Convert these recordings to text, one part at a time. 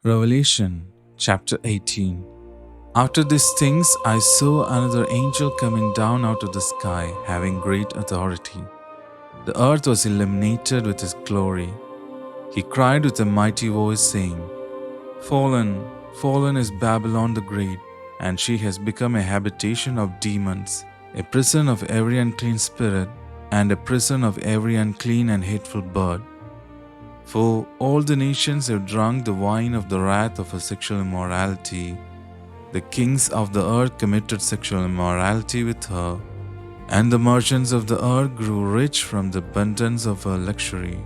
Revelation chapter 18. After these things I saw another angel coming down out of the sky, having great authority. The earth was illuminated with his glory. He cried with a mighty voice, saying, Fallen, fallen is Babylon the Great, and she has become a habitation of demons, a prison of every unclean spirit, and a prison of every unclean and hateful bird. For all the nations have drunk the wine of the wrath of her sexual immorality. The kings of the earth committed sexual immorality with her, and the merchants of the earth grew rich from the abundance of her luxury.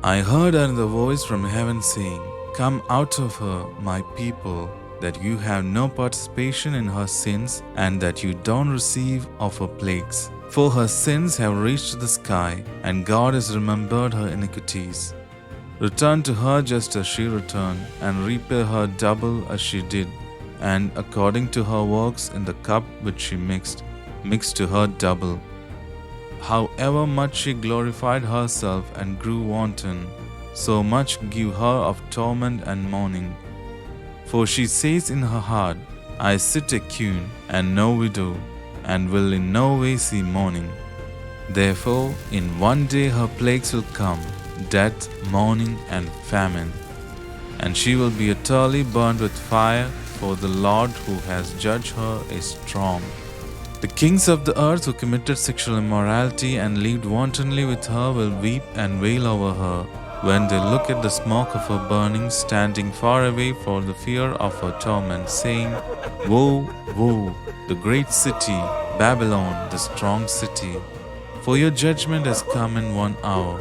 I heard another voice from heaven saying, Come out of her, my people, that you have no participation in her sins, and that you don't receive of her plagues. For her sins have reached the sky, and God has remembered her iniquities. Return to her just as she returned, and repay her double as she did, and according to her works in the cup which she mixed to her double. However much she glorified herself and grew wanton, so much give her of torment and mourning. For she says in her heart, I sit a queen, and no widow, and will in no way see mourning. Therefore in one day her plagues will come, death, mourning, and famine. And she will be utterly burned with fire, for the Lord who has judged her is strong. The kings of the earth who committed sexual immorality and lived wantonly with her will weep and wail over her when they look at the smoke of her burning, standing far away for the fear of her torment, saying, Woe, woe, the great city, Babylon, the strong city, for your judgment has come in 1 hour.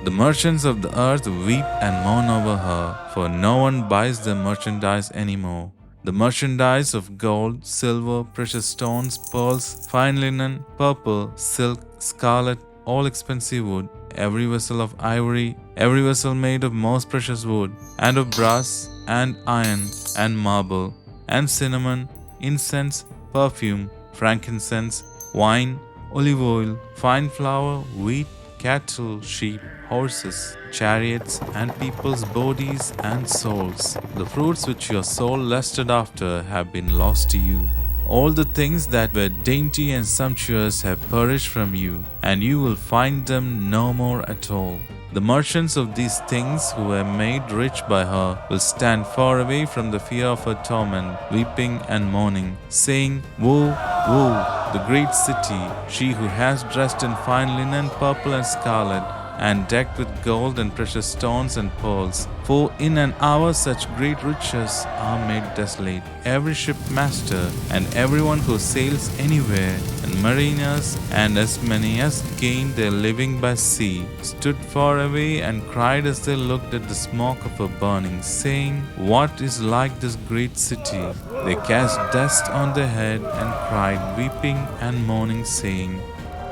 The merchants of the earth weep and mourn over her, for no one buys their merchandise anymore. The merchandise of gold, silver, precious stones, pearls, fine linen, purple, silk, scarlet, all expensive wood, every vessel of ivory, every vessel made of most precious wood, and of brass, and iron, and marble, and cinnamon, incense, perfume, frankincense, wine, olive oil, fine flour, wheat, cattle, sheep, horses, chariots, and people's bodies and souls. The fruits which your soul lusted after have been lost to you. All the things that were dainty and sumptuous have perished from you, and you will find them no more at all. The merchants of these things who were made rich by her will stand far away from the fear of her torment, weeping and mourning, saying, Woe, woe, the great city, she who has dressed in fine linen, purple and scarlet, and decked with gold and precious stones and pearls. For in an hour such great riches are made desolate. Every shipmaster and everyone who sails anywhere, and mariners, and as many as gain their living by sea, stood far away and cried as they looked at the smoke of her burning, saying, What is like this great city? They cast dust on their head and cried, weeping and mourning, saying,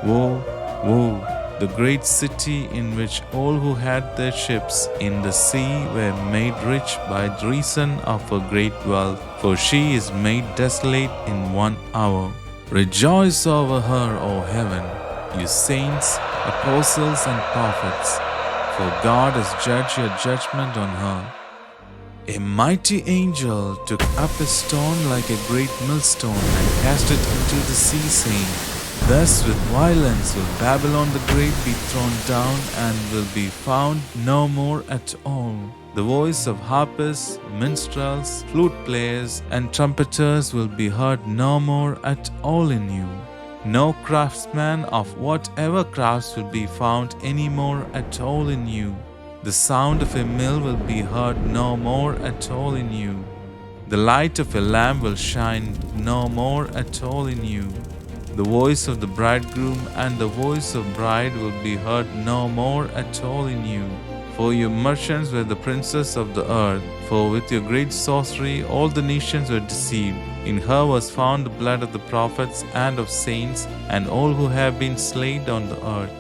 Woe, woe, the great city in which all who had their ships in the sea were made rich by reason of her great wealth, for she is made desolate in 1 hour. Rejoice over her, O heaven, you saints, apostles, and prophets, for God has judged your judgment on her. A mighty angel took up a stone like a great millstone and cast it into the sea, saying, Thus with violence will Babylon the Great be thrown down, and will be found no more at all. The voice of harpists, minstrels, flute players, and trumpeters will be heard no more at all in you. No craftsman of whatever crafts will be found any more at all in you. The sound of a mill will be heard no more at all in you. The light of a lamp will shine no more at all in you. The voice of the bridegroom and the voice of bride will be heard no more at all in you. For your merchants were the princes of the earth, for with your great sorcery all the nations were deceived. In her was found the blood of the prophets and of saints, and all who have been slain on the earth.